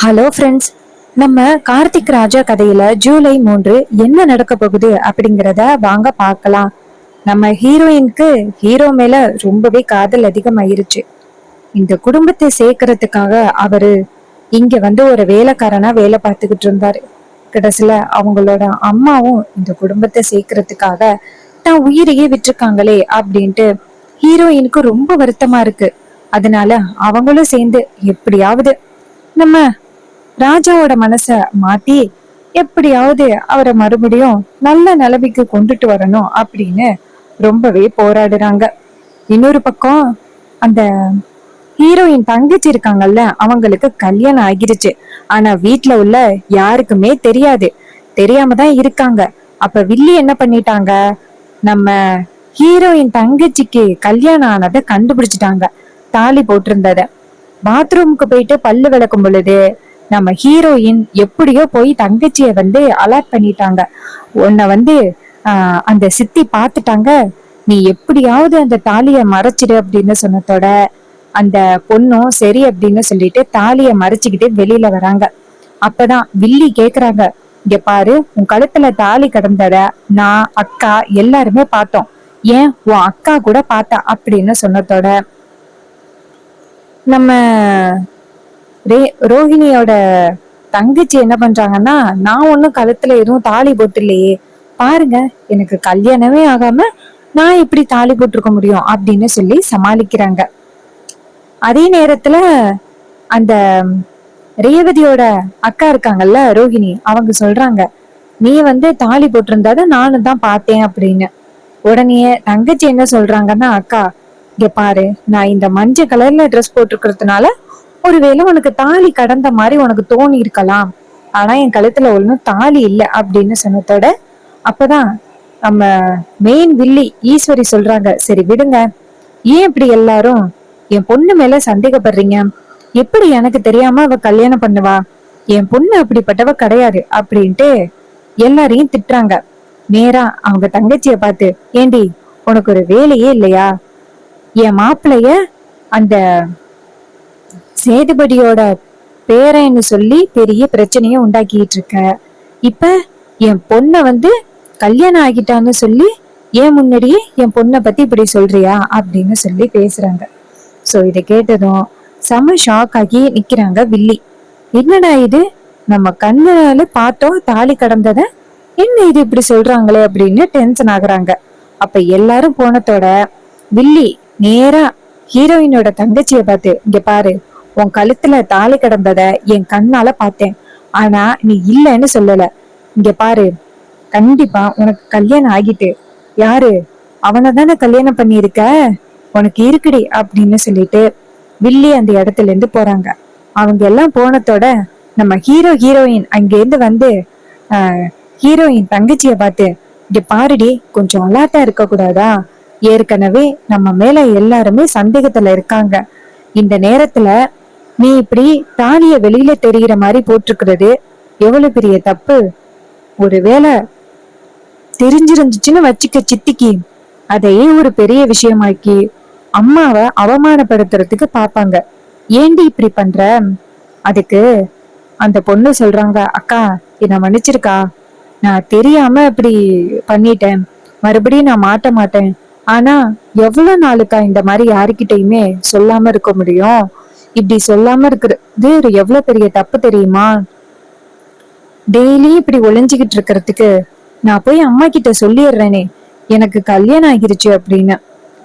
Hello friends. நம்ம கார்த்திக் ராஜா கதையில ஜூலை 3 என்ன நடக்க போகுது அப்படிங்கிறத வாங்க பார்க்கலாம். நம்ம ஹீரோயினுக்கு ஹீரோ மேல ரொம்பவே காதல் அதிகமாயிருச்சு. இந்த குடும்பத்தை சேர்க்கறதுக்காக அவரு இங்க வந்து ஒரு வேலைக்காரனா வேலை பார்த்துக்கிட்டு இருந்தாரு. கடைசியில அவங்களோட அம்மாவும் இந்த குடும்பத்தை சேர்க்கறதுக்காக தான் உயிரையே விட்டுருக்காங்களே அப்படின்ட்டு ஹீரோயினுக்கு ரொம்ப வருத்தமா இருக்கு. அதனால அவங்களும் சேர்ந்து எப்படியாவது நம்ம ராஜாவோட மனச மாத்தி எப்படியாவது அவரை மறுபடியும் நல்ல நிலைமைக்கு கொண்டுட்டு வரணும் அப்படின்னு ரொம்பவே போராடுறாங்க. இன்னொரு பக்கம் அந்த ஹீரோயின் தங்கச்சி இருக்காங்கல்ல, அவங்களுக்கு கல்யாணம் ஆகிருச்சு. ஆனா வீட்டுல உள்ள யாருக்குமே தெரியாது, தெரியாம தான் இருக்காங்க. அப்ப வில்லி என்ன பண்ணிட்டாங்க, நம்ம ஹீரோயின் தங்கச்சிக்கு கல்யாணம் ஆனதை கண்டுபிடிச்சிட்டாங்க. தாலி போட்டிருந்தத பாத்ரூமுக்கு போயிட்டு பல்லு விளக்கும் பொழுது நம்ம ஹீரோயின் எப்படியோ போய் தங்கச்சிய வந்து அலர்ட் பண்ணிட்டாங்க. உன்னை வந்து அந்த சித்தி பாத்துட்டாங்க, நீ எப்படியாவது அந்த தாலிய மறைச்சிடு அப்படின்னு சொன்னதோட அந்த பொண்ணும் சரி அப்படின்னு சொல்லிட்டு தாலிய மறைச்சுக்கிட்டு வெளியில வராங்க. அப்பதான் வில்லி கேக்குறாங்க, இங்க பாரு, உன் கழுத்துல தாலி கடந்தத நான், அக்கா எல்லாருமே பார்த்தோம், ஏன் உன் அக்கா கூட பார்த்தா அப்படின்னு சொன்னதோட நம்ம ரோஹிணியோட தங்கச்சி என்ன பண்றாங்கன்னா, நான் ஒண்ணும் கழுத்துல எதுவும் தாலி போட்டுலையே, பாருங்க எனக்கு கல்யாணமே ஆகாம நான் எப்படி தாலி போட்டிருக்க முடியும் அப்படின்னு சொல்லி சமாளிக்கிறாங்க. அதே நேரத்துல அந்த ரேவதியோட அக்கா இருக்காங்கல்ல ரோஹிணி, அவங்க சொல்றாங்க, நீ வந்து தாலி போட்டிருந்தாத நானும் தான் பார்த்தேன் அப்படின்னு. உடனே தங்கச்சி என்ன சொல்றாங்கன்னா, அக்கா இங்க பாரு, நான் இந்த மஞ்சள் கலர்ல ட்ரெஸ் போட்டிருக்கிறதுனால ஒருவேளை உனக்கு தாலி கடந்த மாதிரி உனக்கு தோணி இருக்கலாம், ஆனா என் கழுத்துல ஒண்ணும் தாலி இல்லை அப்படின்னு சொன்னதோட அப்பதான் நம்ம மெயின் வில்லி ஈஸ்வரி சொல்றாங்க, சரி விடுங்க, ஏன் இப்படி எல்லாரும் என் பொண்ணு மேல சந்தேகப்படுறீங்க, எப்படி எனக்கு தெரியாம அவ கல்யாணம் பண்ணுவா, என் பொண்ணு அப்படிப்பட்டவ கிடையாது அப்படின்ட்டு எல்லாரையும் திட்டுறாங்க. நேரா அவங்க தங்கச்சிய பார்த்து, ஏண்டி உனக்கு ஒரு வேலையே இல்லையா, என் மாப்பிள்ளைய அந்த சேதுபதியோட பேரன்னு சொல்லி பெரிய பிரச்சனைய உண்டாக்கிட்டு இருக்க, இப்ப என் பொண்ண வந்து கல்யாணம் ஆகிட்டான்னு சொல்லி ஏன் முன்னாடியே என் பொண்ணை பத்தி இப்படி சொல்றியா அப்படின்னு சொல்லி பேசுறாங்க. சோ இதை கேட்டதும் செம ஷாக் ஆகி நிக்கிறாங்க வில்லி. என்னடா இது, நம்ம கண்ணால பார்த்தோம் தாலி கடந்தத, என்ன இது இப்படி சொல்றாங்களே அப்படின்னு டென்ஷன் ஆகுறாங்க. அப்ப எல்லாரும் போனதோட வில்லி நேரா ஹீரோயினோட தங்கச்சிய பார்த்து, இங்க பாரு, உன் கழுத்துல தாலி கடந்தத என் கண்ணால பார்த்தேன், ஆனா நீ இல்லைன்னு சொல்லல, இங்க பாரு, கண்டிப்பா உனக்கு கல்யாணம் ஆகிட்டு, யாரு, அவனை தானே கல்யாணம் பண்ணிருக்க, உனக்கு இருக்குடி அப்படின்னு சொல்லிட்டு வில்லி அந்த இடத்துல இருந்து போறாங்க. அவங்க எல்லாம் போனதோட நம்ம ஹீரோயின் அங்கேருந்து வந்து ஹீரோயின் தங்கச்சிய பார்த்து, இங்க பாருடி, கொஞ்சம் அலாட்டா இருக்க கூடாதா, ஏற்கனவே நம்ம மேல எல்லாருமே சந்தேகத்துல இருக்காங்க, இந்த நேரத்துல நீ இப்படி தாலிய வெளியில தெரிகிற மாதிரி போட்டிருக்கிறது எவ்வளவு பெரிய தப்பு, ஒருவேளை தெரிஞ்சிருந்துச்சுன்னு வச்சுக்க சித்திக்கு, அதையே ஒரு பெரிய விஷயமாக்கி அம்மாவை அவமானப்படுத்துறதுக்கு பாப்பாங்க, ஏண்டி இப்படி பண்ற, அதுக்கு அந்த பொண்ணு சொல்றாங்க, அக்கா என்ன மன்னிச்சிருக்கா, நான் தெரியாம இப்படி பண்ணிட்டேன், மறுபடியும் நான் மாட்ட மாட்டேன், ஆனா எவ்வளவு நாளுக்கா இந்த மாதிரி யாருக்கிட்டையுமே சொல்லாம இருக்க முடியும், இப்படி சொல்லாம இருக்கிறது எவ்வளவு பெரிய தப்பு தெரியுமா, டெய்லி இப்படி ஒளிஞ்சுகிட்டு இருக்கிறதுக்கு நான் போய் அம்மா கிட்ட சொல்லிடுறேனே எனக்கு கல்யாணம் ஆகிருச்சு அப்படின்னு.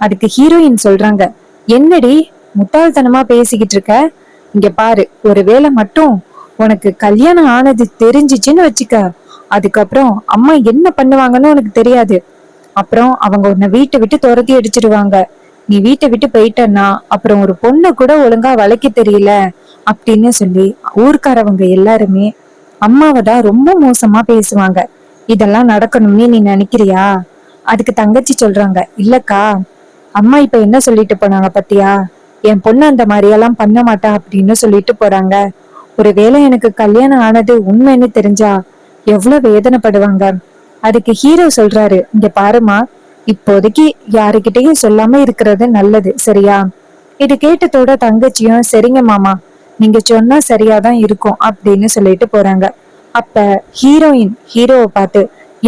அதுக்கு ஹீரோயின் சொல்றாங்க, என்னடி முட்டாள்தனமா பேசிக்கிட்டு இருக்க, இங்க பாரு, ஒருவேளை மட்டும் உனக்கு கல்யாணம் ஆனது தெரிஞ்சிச்சுன்னு வச்சுக்க, அதுக்கப்புறம் அம்மா என்ன பண்ணுவாங்கன்னு உனக்கு தெரியாது, அப்புறம் அவங்க உன்னை வீட்டை விட்டு துரத்தி அடிச்சிடுவாங்க, நீ வீட்டை விட்டு போயிட்டன்னா அப்புறம் ஒரு பொண்ணை கூட ஒழுங்கா வளைக்க தெரியல அப்படின்னு சொல்லி ஊர்க்காரவங்க எல்லாருமே அம்மாவை தான் ரொம்ப மோசமா பேசுவாங்க, இதெல்லாம் நடக்கணும்னு நீ நினைக்கிறியா. அதுக்கு தங்கச்சி சொல்றாங்க, இல்லக்கா, அம்மா இப்ப என்ன சொல்லிட்டு போனாங்க பத்தியா, என் பொண்ணு அந்த மாதிரியெல்லாம் பண்ண மாட்டா அப்படின்னு சொல்லிட்டு போறாங்க, ஒருவேளை எனக்கு கல்யாணம் ஆனது உண்மைன்னு தெரிஞ்சா எவ்வளவு வேதனைப்படுவாங்க. அதுக்கு ஹீரோ சொல்றாரு, இங்க பாருமா, இப்போதைக்கு யாருக்கிட்டையும் சொல்லாம இருக்கிறது நல்லது, சரியா. இது கேட்டதோட தங்கச்சியும், சரிங்க மாமா, நீங்க சொன்னா சரியாதான் இருக்கும் அப்படின்னு சொல்லிட்டு போறாங்க. அப்ப ஹீரோயின் ஹீரோவை பார்த்து,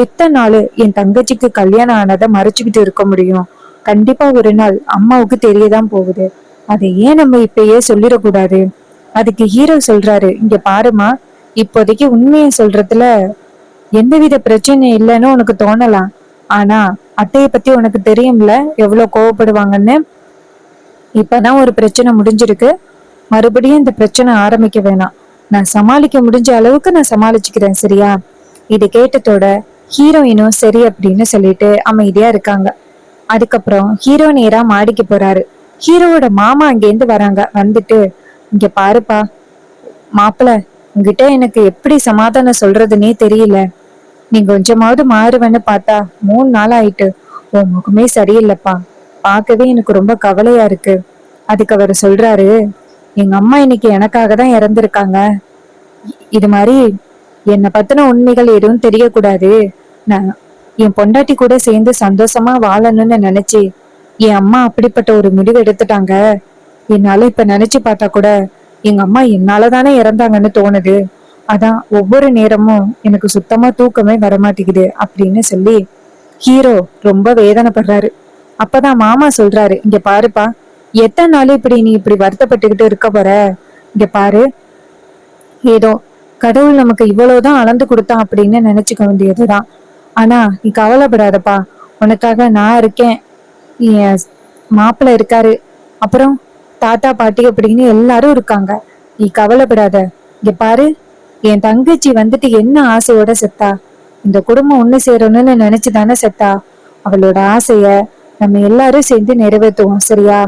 எத்தனை நாள் என் தங்கச்சிக்கு கல்யாணம் ஆனதை மறைச்சுக்கிட்டு இருக்க முடியும்? கண்டிப்பா ஒரு நாள் அம்மாவுக்கு தெரியதான் போகுது. அதை ஏன் நம்ம இப்பயே சொல்லிடக்கூடாது? அதுக்கு ஹீரோ சொல்றாரு, இங்க பாருமா, இப்போதைக்கு உண்மையை சொல்றதுல எந்தவித பிரச்சனை இல்லைன்னு உனக்கு தோணலாம். ஆனா அத்தைய பத்தி உனக்கு தெரியும்ல எவ்வளவு கோவப்படுவாங்கன்னு. இப்பதான் ஒரு பிரச்சனை முடிஞ்சிருக்கு, மறுபடியும் இந்த பிரச்சனை ஆரம்பிக்க வேணாம். நான் சமாளிக்க முடிஞ்ச அளவுக்கு நான் சமாளிச்சுக்கிறேன், சரியா? இது கேட்டதோட ஹீரோயினும் சரி அப்படின்னு சொல்லிட்டு அமைதியா இருக்காங்க. அதுக்கப்புறம் ஹீரோ நேரா மாடிக்கு போறாரு. ஹீரோவோட மாமா அங்கேருந்து வராங்க. வந்துட்டு, இங்க பாருப்பா மாப்பிள, உங்ககிட்ட எனக்கு எப்படி சமாதானம் சொல்றதுன்னே தெரியல. நீ கொஞ்சமாவது மாறுவேன்னு பார்த்தா 3 நாள் ஆயிட்டு. உன் முகமே சரியில்லைப்பா. பார்க்கவே எனக்கு ரொம்ப கவலையா இருக்கு. அதுக்கு அவர் சொல்றாரு, எங்க அம்மா இன்னைக்கு எனக்காக தான் இறந்திருக்காங்க. இது மாதிரி என்னை பத்தின உண்மைகள் எதுவும் தெரியக்கூடாது. நான் என் பொண்டாட்டி கூட சேர்ந்து சந்தோஷமா வாழணும்னு நினைச்சு என் அம்மா அப்படிப்பட்ட ஒரு முடிவு எடுத்துட்டாங்க. என்னால இப்ப நினைச்சு பார்த்தா கூட எங்க அம்மா என்னாலதானே இறந்தாங்கன்னு தோணுது. அதான் ஒவ்வொரு நேரமும் எனக்கு சுத்தமா தூக்கமே வரமாட்டேங்குது அப்படின்னு சொல்லி ஹீரோ ரொம்ப வேதனைப்படுறாரு. அப்பதான் மாமா சொல்றாரு, இங்க பாருப்பா, எத்தனை நாள் இப்படி நீ இப்படி வருத்தப்பட்டுக்கிட்டு இருக்க போற? இங்க பாரு, ஏதோ கடவுள் நமக்கு இவ்வளவுதான் அளந்து கொடுத்தான் அப்படின்னு நினைச்சுக்க வேண்டியதுதான். ஆனா நீ கவலைப்படாதப்பா, உனக்காக நான் இருக்கேன், என் மாப்பிள்ள இருக்காரு, அப்புறம் தாத்தா பாட்டி அப்படின்னு எல்லாரும் இருக்காங்க. நீ கவலைப்படாத. இங்க பாரு, என் தங்கச்சி வந்துட்டு என்ன ஆசையோட செத்தா? இந்த குடும்பம் ஒண்ணு சேரணும்னு நினைச்சுதானே செத்தா. அவளோட ஆசைய நம்ம எல்லாரும் சேர்ந்து நிறைவேற்றுவோம், சரியா?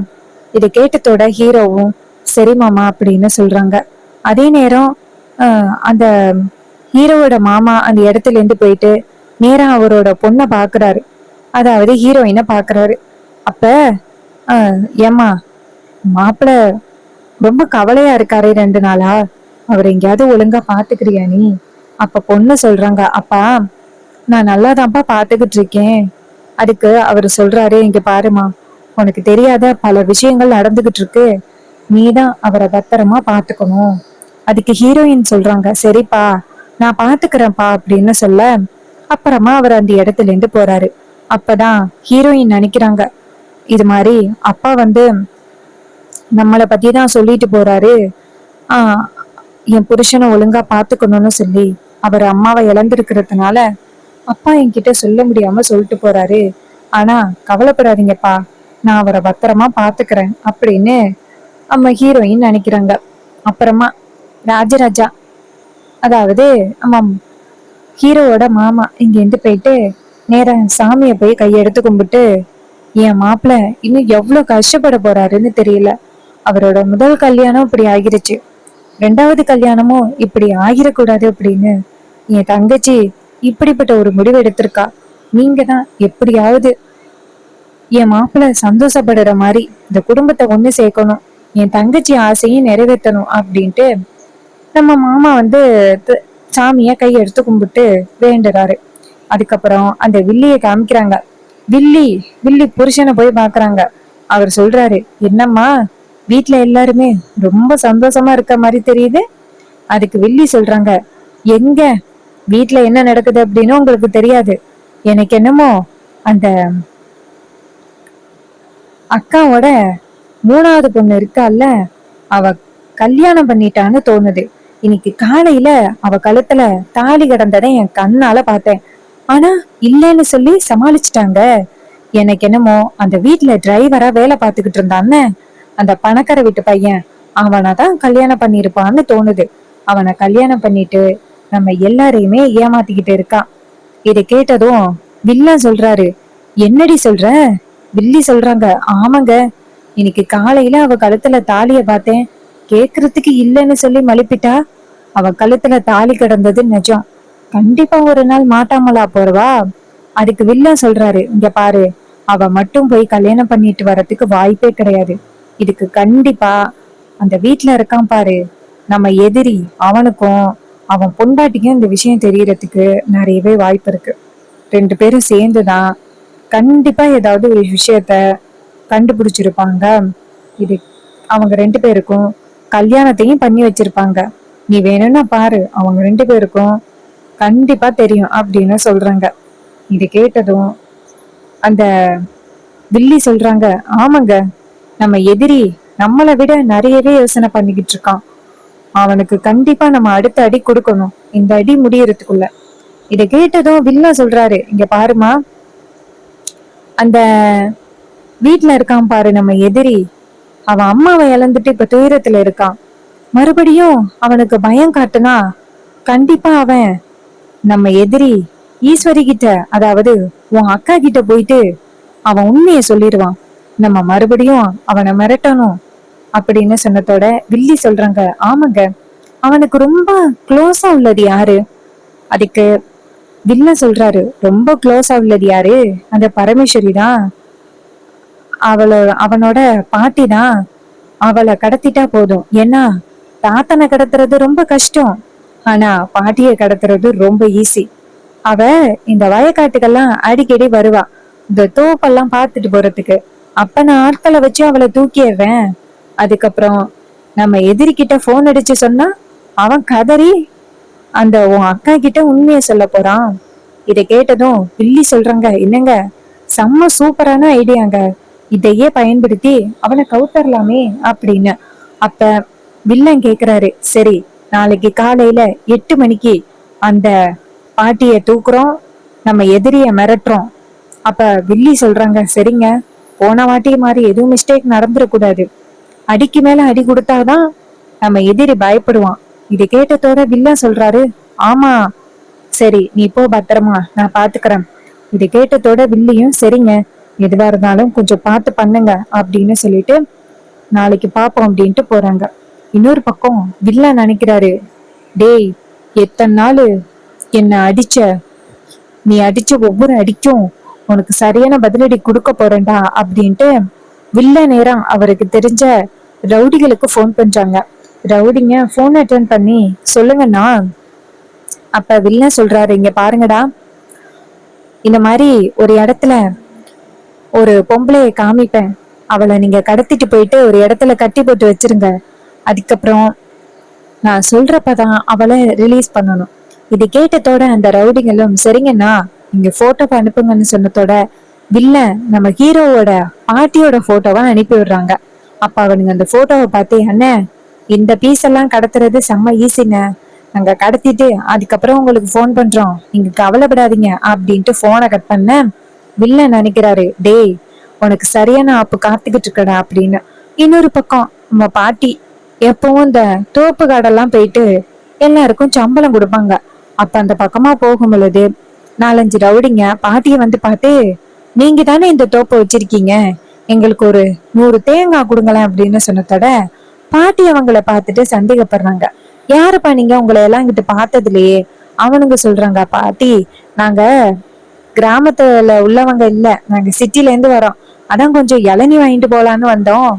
இதை கேட்டதோட ஹீரோவும் சரி மாமா அப்படின்னு சொல்றாங்க. அதே நேரம் அந்த ஹீரோவோட மாமா அந்த இடத்துல இருந்து போயிட்டு நேரா அவரோட பொண்ணை பாக்குறாரு. அதாவது ஹீரோயினை பாக்குறாரு. அப்ப ஏமா, மாப்பிள்ள ரொம்ப கவலையா இருக்காரு 2 நாளா, அவர் எங்கேயாவது ஒழுங்கா பாத்துக்கிறியா நீ? அப்ப பொண்ணு சொல்றாங்க, அப்பா நான் நல்லாதான்ப்பா பாத்துக்கிட்டு இருக்கேன். அதுக்கு அவர் சொல்றாரு, இங்க பாருமா, உனக்கு தெரியாத பல விஷயங்கள் நடந்துகிட்டு இருக்கு, நீதான் அவரை பத்திரமா பாத்துக்கணும். அதுக்கு ஹீரோயின் சொல்றாங்க, சரிப்பா நான் பாத்துக்கிறேன்ப்பா அப்படின்னு சொல்ல, அப்புறமா அவர் அந்த இடத்துல இருந்து போறாரு. அப்பதான் ஹீரோயின் நினைக்கிறாங்க, இது மாதிரி அப்பா வந்து நம்மளை பத்தி தான் சொல்லிட்டு போறாரு. ஆஹ் என் புருஷனை ஒழுங்கா பாத்துக்கணும்னு சொல்லி அவர் அம்மாவை இழந்திருக்கிறதுனால அப்பா என்கிட்ட சொல்ல முடியாம சொல்லிட்டு போறாரு. ஆனா கவலைப்படாதீங்கப்பா, நான் அவரை பத்திரமா பாத்துக்கிறேன் அப்படின்னு நம்ம ஹீரோயின் நினைக்கிறாங்க. அப்புறமா ராஜராஜா, அதாவது நம்ம ஹீரோவோட மாமா இங்க இருந்து போயிட்டு நேரா சாமிய போய் கையெடுத்து கும்பிட்டு, என் மாப்பிள்ள இன்னும் எவ்வளவு கஷ்டப்பட போறாருன்னு தெரியல. அவரோட முதல் கல்யாணம் இப்படி ஆகிருச்சு, 2வது கல்யாணமும் இப்படி ஆகிடக்கூடாது அப்படின்னு என் தங்கச்சி இப்படிப்பட்ட ஒரு முடிவு எடுத்திருக்கா. நீங்க தான் எப்படியாவது என் மாப்பிள்ள சந்தோஷப்படுற மாதிரி இந்த குடும்பத்தை ஒண்ணு சேர்க்கணும், என் தங்கச்சி ஆசையும் நிறைவேற்றணும் அப்படின்ட்டு நம்ம மாமா வந்து சாமிய கை எடுத்து கும்பிட்டு வேண்டுறாரு. அதுக்கப்புறம் அந்த வில்லிய காமிக்கிறாங்க. வில்லி வில்லி புருஷனை போய் பாக்குறாங்க. அவர் சொல்றாரு, என்னம்மா வீட்டுல எல்லாருமே ரொம்ப சந்தோஷமா இருக்க மாதிரி தெரியுது. அதுக்கு வில்லி சொல்றாங்க, எங்க வீட்டுல என்ன நடக்குது அப்படின்னு உங்களுக்கு தெரியாது. எனக்கு என்னமோ அந்த அக்காவோட 3வது பொண்ணு இருக்கால, அவ கல்யாணம் பண்ணிட்டான்னு தோணுது. இன்னைக்கு காலையில அவ கழுத்துல தாலி கிடந்ததை என் கண்ணால பார்த்தேன். ஆனா இல்லைன்னு சொல்லி சமாளிச்சுட்டாங்க. எனக்கு என்னமோ அந்த வீட்டுல டிரைவரா வேலை பார்த்துக்கிட்டு இருந்தான்னு அந்த பணக்கார வீட்டு பையன் அவனைதான் கல்யாணம் பண்ணிருப்பான்னு தோணுது. அவனை கல்யாணம் பண்ணிட்டு நம்ம எல்லாரையுமே ஏமாத்திக்கிட்டு இருக்கான். இதை கேட்டதும் வில்லன் சொல்றாரு, என்னடி சொல்ற? வில்லி சொல்றாங்க, ஆமாங்க, இன்னைக்கு காலையில அவ கழுத்துல தாலிய பார்த்தேன், கேக்குறதுக்கு இல்லைன்னு சொல்லி மழுப்பிட்டா. அவ கழுத்துல தாலி கிடந்தது நிஜம், கண்டிப்பா ஒரு நாள் மாட்டாமலா போறவா? அதுக்கு வில்லன் சொல்றாரு, இங்க பாரு, அவ மட்டும் போய் கல்யாணம் பண்ணிட்டு வர்றதுக்கு வாய்ப்பே கிடையாது. இதுக்கு கண்டிப்பா அந்த வீட்டுல இருக்கான் பாரு நம்ம எதிரி, அவனுக்கும் அவன் பொண்டாட்டிக்கும் இந்த விஷயம் தெரியறதுக்கு நிறையவே வாய்ப்பு இருக்கு. 2 பேரும் சேர்ந்துதான் கண்டிப்பா ஏதாவது ஒரு விஷயத்த கண்டுபிடிச்சிருப்பாங்க. இது அவங்க 2 பேருக்கும் கல்யாணத்தையும் பண்ணி வச்சிருப்பாங்க. நீ வேணும்னா பாரு, அவங்க 2 பேருக்கும் கண்டிப்பா தெரியும் அப்படின்னு சொல்றாங்க. இது கேட்டதும் அந்த வில்லி சொல்றாங்க, ஆமாங்க, நம்ம எதிரி நம்மளை விட நிறையவே யோசனை பண்ணிக்கிட்டு இருக்கான். அவனுக்கு கண்டிப்பா நம்ம அடுத்த அடி கொடுக்கணும், இந்த அடி முடியறதுக்குள்ள. இத கேட்டதும் வில்லா சொல்றாரு, இங்க பாருமா, அந்த வீட்டுல இருக்கான் பாரு நம்ம எதிரி, அவன் அம்மாவை இழந்துட்டு இப்ப துயரத்துல இருக்கான். மறுபடியும் அவனுக்கு பயம் காட்டுனா கண்டிப்பா அவன் நம்ம எதிரி ஈஸ்வரி கிட்ட, அதாவது உன் அக்கா கிட்ட போயிட்டு அவன் உண்மையை சொல்லிடுவான். நம்ம மறுபடியும் அவனை மிரட்டணும் அப்படின்னு சொன்னதோட வில்லி சொல்றாங்க, ஆமாங்க, அவனுக்கு ரொம்ப க்ளோஸா உள்ளது யாரு? அதுக்கு வில்ல சொல்றாரு, ரொம்ப க்ளோஸா உள்ளது யாரு? அந்த பரமேஸ்வரி தான். அவனோட பாட்டி தான். அவளை கடத்திட்டா போதும். ஏன்னா தாத்தனை கடத்துறது ரொம்ப கஷ்டம், ஆனா பாட்டியை கடத்துறது ரொம்ப ஈஸி. அவ இந்த வயக்காட்டுக்கெல்லாம் அடிக்கடி வருவா, இந்த தோப்பெல்லாம் பார்த்துட்டு போறதுக்கு. அப்ப நான் ஆட்களை வச்சு அவளை தூக்கிடுறேன். அதுக்கப்புறம் நம்ம எதிரிக்கிட்ட போன் அடிச்சு சொன்னா அவன் கதறி அந்த உன் அக்கா கிட்ட உண்மையை சொல்ல போறான். இதை கேட்டதும் வில்லி சொல்றாங்க, என்னங்க, செம்ம சூப்பரான ஐடியாங்க, இதையே பயன்படுத்தி அவனை கவுத்தரலாமே அப்படின்னு. அப்ப வில்லன் கேக்குறாரு, சரி, நாளைக்கு காலையில 8 மணிக்கு அந்த பாட்டிய தூக்குறோம், நம்ம எதிரிய மிரட்டுறோம். அப்ப வில்லி சொல்றாங்க, சரிங்க, போன வாட்டி மாதிரி எதுவும் மிஸ்டேக் நடந்துடக்கூடாது, அடிக்கு மேல அடி கொடுத்தாதான் நம்ம எதிரி பயப்படுவான். இதை கேட்டதோட வில்லா சொல்றாரு, ஆமா, சரி, நீ போ, பத்திரமா, நான் பாத்துக்கிறேன். இதை கேட்டதோட வில்லியும் சரிங்க, எதுவா இருந்தாலும் கொஞ்சம் பார்த்து பண்ணுங்க அப்படின்னு சொல்லிட்டு நாளைக்கு பாப்போம் அப்படின்ட்டு போறாங்க. இன்னொரு பக்கம் வில்லா நினைக்கிறாரு, டேய், எத்தனை நாள் என்ன அடிச்ச, நீ அடிச்ச ஒவ்வொரு அடிக்கும் உனக்கு சரியான பதிலடி கொடுக்க போறேன்டா அப்படின்ட்டு வில்ல நேரம் அவருக்கு தெரிஞ்ச ரவுடிகளுக்கு போன் பண்றாங்க. ரவுடிங்க போன் அட்டன் பண்ணி, சொல்லுங்கண்ணா. அப்ப வில்ல சொல்றாரு, இங்க பாருங்கடா, இந்த மாதிரி ஒரு இடத்துல ஒரு பொம்பளைய காமிப்பேன், அவளை நீங்க கடத்திட்டு போயிட்டு ஒரு இடத்துல கட்டி போட்டு வச்சிருங்க. அதுக்கப்புறம் நான் சொல்றப்பதான் அவளை ரிலீஸ் பண்ணணும். இது கேட்டதோட அந்த ரவுடிங்களும் சரிங்கண்ணா, நீங்க போட்டோ அனுப்புங்கன்னு சொன்னதோட வில்ல நம்ம ஹீரோவோட பாட்டியோட போட்டோவை அனுப்பி விடுறாங்க. அப்ப அவனுங்க அந்த போட்டோவை பார்த்து, அண்ணே, இந்த பீஸ் எல்லாம் கடத்துறது செம்ம ஈஸிங்க, நாங்க கடத்திட்டு அதுக்கப்புறம் உங்களுக்கு போன் பண்றோம், நீங்க கவலைப்படாதீங்க அப்படின்ட்டு போனை கட் பண்ண வில்ல நினைக்கிறாரு, டேய், உனக்கு சரியான ஆப்பு காத்துக்கிட்டு இருக்கடா அப்படின்னு. இன்னொரு பக்கம் நம்ம பாட்டி எப்பவும் இந்த தோப்பு காடெல்லாம் போயிட்டு எல்லாருக்கும் சம்பளம் கொடுப்பாங்க. அப்ப அந்த பக்கமா போகும் பொழுது 4-5 ரவுடிங்க பாட்டிய வந்து பார்த்து, நீங்க தானே இந்த தோப்பை வச்சிருக்கீங்க, எங்களுக்கு ஒரு 100 தேங்காய் கொடுங்களேன் அப்படின்னு சொன்னதோட பாட்டி அவங்கள பார்த்துட்டு சந்தேகப்படுறாங்க, யாருப்பா நீங்க, உங்களை எல்லாம் இங்கிட்டு பார்த்தது இல்லையே. அவனுங்க சொல்றாங்க, பாட்டி, நாங்க கிராமத்துல உள்ளவங்க இல்ல, நாங்க சிட்டில இருந்து வரோம், அதான் கொஞ்சம் இளநீ வாங்கிட்டு போலான்னு வந்தோம்.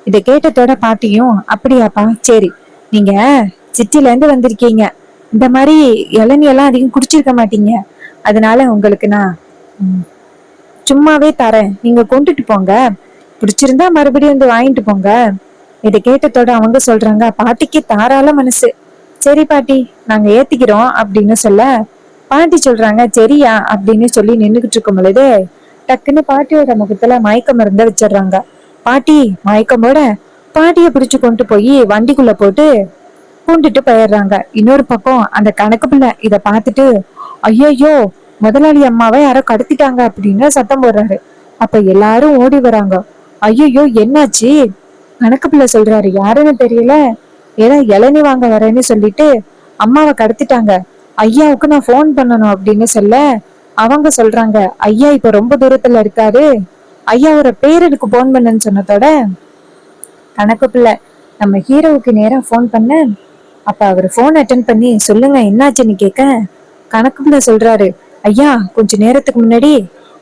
இதை கேட்டதோட பாட்டியும், அப்படியாப்பா, சரி, நீங்க சிட்டில இருந்து வந்திருக்கீங்க, இந்த மாதிரி இளநீ எல்லாம் அதிகம் குடிச்சிருக்க மாட்டீங்க, அதனால உங்களுக்கு நான் சும்மாவே தரேன், நீங்க கொண்டுட்டு போங்க, பிடிச்சிருந்தா மறுபடியும் வந்து வாங்கிட்டு போங்க. இதை கேட்டதோட அவங்க சொல்றாங்க, பாட்டிக்கு தாராள மனசு, சரி பாட்டி, நாங்க ஏத்திக்கிறோம் அப்படின்னு சொல்ல பாட்டி சொல்றாங்க, சரியா அப்படின்னு சொல்லி நின்னுகிட்டு இருக்கும் பொழுது டக்குன்னு பாட்டியோட முகத்துல மயக்க மருந்த வச்சிடுறாங்க. பாட்டி மயக்கமோட பாட்டிய பிடிச்சு கொண்டு போய் வண்டிக்குள்ள போட்டு பூண்டுட்டு போயிடுறாங்க. இன்னொரு பக்கம் அந்த கணக்கு பிள்ளை இத பார்த்துட்டு, ஐயோ, முதலாளி அம்மாவை யாரோ கடத்திட்டாங்க அப்படின்னு சத்தம் போடுறாரு. அப்ப எல்லாரும் ஓடி வராங்க. ஐயோ, என்னாச்சு? கணக்கு பிள்ளை சொல்றாரு, யாருன்னு தெரியல, ஏதோ இளநீ வாங்க வரேன்னு சொல்லிட்டு அம்மாவை கடத்திட்டாங்க, ஐயாவுக்கு நான் போன் பண்ணணும் அப்படின்னு சொல்ல அவங்க சொல்றாங்க, ஐயா இப்ப ரொம்ப தூரத்துல இருக்காரு, ஐயாவோட பேரனுக்கு போன் பண்ணுன்னு சொன்னதோட கணக்கு பிள்ளை நம்ம ஹீரோவுக்கு நேரா போன் பண்ண, அப்ப அவர் போன் அட்டன் பண்ணி, சொல்லுங்க என்னாச்சுன்னு கேட்க கணக்கு பிள்ளை சொல்றாரு, ஐயா, கொஞ்ச நேரத்துக்கு முன்னாடி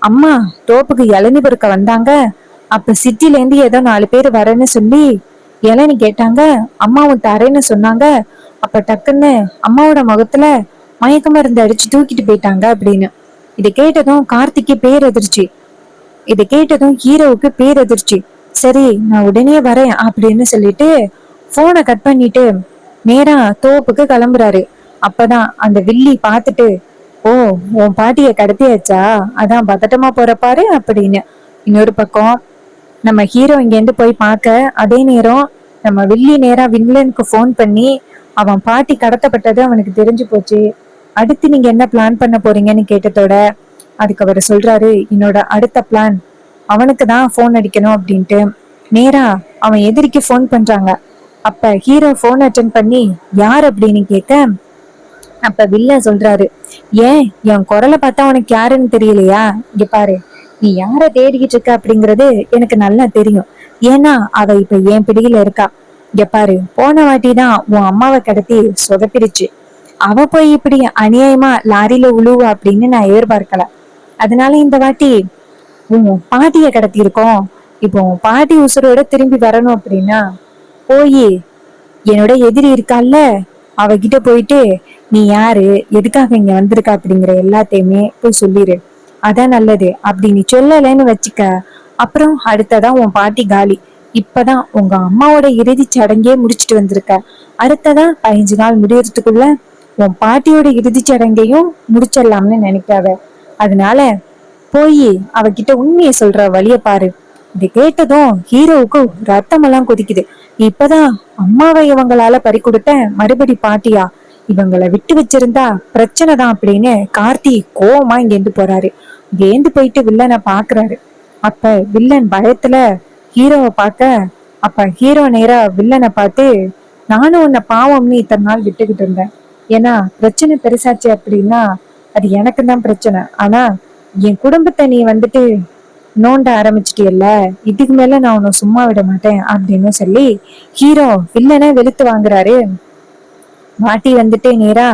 அம்மா தோப்புக்கு இளநீ பொறுக்க வந்தாங்க, அப்ப சிட்டில இருந்து ஏதோ 4 பேர் வரேன்னு சொல்லி இளநீ கேட்டாங்க, அம்மாவும் தரேன்னு சொன்னாங்க, அப்ப டக்குன்னு அம்மாவோட முகத்துல மயக்க மருந்து அடிச்சு தூக்கிட்டு போயிட்டாங்க அப்படின்னு. இதை கேட்டதும் கார்த்திக்கு பேரதிர்ச்சி. இதை கேட்டதும் ஹீரோவுக்கு பேரதிர்ச்சி. சரி, நான் உடனே வரேன் அப்படின்னு சொல்லிட்டு போனை கட் பண்ணிட்டு நேரா தோப்புக்கு கிளம்புறாரு. அப்பதான் அந்த வில்லி பார்த்துட்டு, ஓ, உன் பாட்டிய கடத்தியாச்சா, அதான் பதட்டமா போற பாரு அப்படின்னு. இன்னொரு பக்கம் நம்ம ஹீரோ இங்க இருந்து போய் பார்க்க, அதே நேரம் நம்ம வில்லி நேரா வில்லனுக்கு போன் பண்ணி அவன் பாட்டி கடத்தப்பட்டது அவனுக்கு தெரிஞ்சு போச்சு. அடுத்து நீங்க என்ன பிளான் பண்ண போறீங்கன்னு கேட்டதோட அதுக்கு அவர் சொல்றாரு, என்னோட அடுத்த பிளான் அவனுக்கு தான் போன் அடிக்கணும் அப்படின்ட்டு. நேரா அவன் எதிரிக்கு போன் பண்றாங்க. அப்ப ஹீரோ போன் அட்டன் பண்ணி யார் அப்படின்னு கேட்க, அப்ப வில்லன் சொல்றாரு, ஏன் என் குரலை பார்த்தா உனக்கு யாருன்னு தெரியலையா? இங்க பாரு, நீ யார தேடிக்கிட்டு இருக்க அப்படிங்கறது எனக்கு நல்லா தெரியும். ஏன்னா அவ இப்ப என் பிடியில இருக்கா. இங்க பாரு, போன வாட்டி தான் உன் அம்மாவை கடத்தி சொதப்பிடுச்சு. அவ போய் இப்படி அநியாயமா லாரியில உழுவா அப்படின்னு நான் எதிர்பார்க்கல. அதனால இந்த வாட்டி உன் பாட்டிய கடத்தி இருக்கோம். இப்போ உன் பாட்டி உசுரோட திரும்பி வரணும் அப்படின்னா போய் என்னோட எதிரி இருக்கால்ல அவகிட்ட போயிட்டு நீ யாரு, எதுக்காக இங்க வந்திருக்க அப்படிங்கிற எல்லாத்தையுமே போய் சொல்லிரு. அதான் நல்லது. அப்படி நீ சொல்லலைன்னு வச்சுக்க, அப்புறம் அடுத்ததான் உன் பாட்டி காலி. இப்பதான் உங்க அம்மாவோட இறுதி சடங்கே முடிச்சுட்டு வந்திருக்க. அடுத்ததான் 15 நாள் முடியறதுக்குள்ள உன் பாட்டியோட இறுதி சடங்கையும் முடிச்சிடலாம்னு நினைக்காத. அதனால போய் அவகிட்ட உண்மையை சொல்ற வழிய பாரு. இதை கேட்டதும் ஹீரோவுக்கு ரத்தமெல்லாம் கொதிக்குது. இப்பதான் அம்மாவை இவங்களால பறி கொடுத்த மறுபடி பாட்டியா, இவங்களை விட்டு வச்சிருந்தா பிரச்சனை தான் அப்படின்னு கார்த்தி கோவமா இங்கேந்து போறாரு. இங்கேந்து போயிட்டு வில்லனை பாக்குறாரு. அப்ப வில்லன் பயத்துல ஹீரோவை பார்க்க, அப்ப ஹீரோ நேரா வில்லனை பார்த்து, நானும் உன்னை பாவம்னு இத்தனை நாள் விட்டுக்கிட்டு இருந்தேன். ஏன்னா பிரச்சனை பெருசாச்சு அப்படின்னா அது எனக்கு தான் பிரச்சனை. ஆனா என் குடும்பத்தை நீ வந்துட்டு நோண்ட ஆரம்பிச்சிட்டியல்ல, இதுக்கு மேல நான் உன்னை சும்மா விட மாட்டேன் அப்படின்னு சொல்லி ஹீரோ வில்லனை வெளுத்து வாங்குறாரு. பாட்டி வந்துட்டு நேரா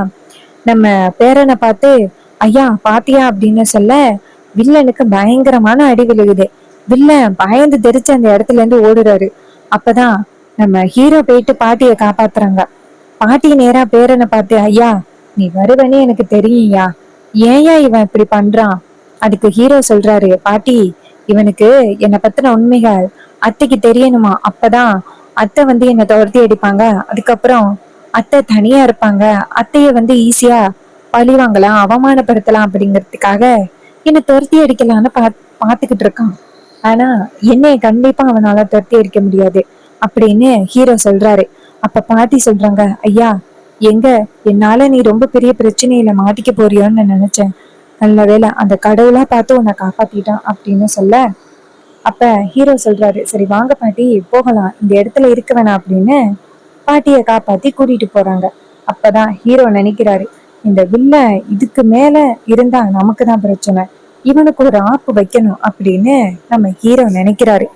நம்ம பேரனை பார்த்து, ஐயா பாத்தியா அப்படின்னு சொல்ல வில்லனுக்கு பயங்கரமான அடி விழுகுது. வில்லன் பயந்து தெரிச்சு அந்த இடத்துல இருந்து ஓடுறாரு. அப்பதான் நம்ம ஹீரோ போயிட்டு பாட்டிய காப்பாத்துறாங்க. பாட்டி நேரா பேரனை பார்த்து, ஐயா நீ வருவனே எனக்கு தெரியும்யா, ஏன்யா இவன் இப்படி பண்றான்? அதுக்கு ஹீரோ சொல்றாரு, பாட்டி இவனுக்கு என்னை பத்தின உண்மைகள் அத்தைக்கு தெரியணுமா, அப்பதான் அத்தை வந்து என்னை துரத்தி அடிப்பாங்க. அதுக்கப்புறம் அத்தை தனியா இருப்பாங்க. அத்தைய வந்து ஈஸியா பழி வாங்கலாம், அவமானப்படுத்தலாம் அப்படிங்கிறதுக்காக என்னை துரத்தி அடிக்கலான்னு பாத்துக்கிட்டு இருக்கான். ஆனா என்னைய கண்டிப்பா அவனால துரத்தி அடிக்க முடியாது அப்படின்னு ஹீரோ சொல்றாரு. அப்ப பாட்டி சொல்றாங்க, ஐயா எங்க என்னால நீ ரொம்ப பெரிய பிரச்சனையில மாட்டிக்க போறியோன்னு நினைச்சேன். நல்ல வேளை அந்த கடவுளா பார்த்து உன்னை காப்பாத்திட்டான் அப்படின்னு சொல்ல, அப்ப ஹீரோ சொல்றாரு, சரி வாங்க பாட்டி போகலாம், இந்த இடத்துல இருக்க வேணாம் அப்படின்னு பாட்டிய காப்பாத்தி கூட்டிட்டு போறாங்க. அப்பதான் ஹீரோ நினைக்கிறாரு, இந்த வில்ல இதுக்கு மேல இருந்தா நமக்கு தான் பிரச்சனை, இவனுக்கு ஒரு ஆப்பு வைக்கணும் அப்படின்னு நம்ம ஹீரோ நினைக்கிறாரு.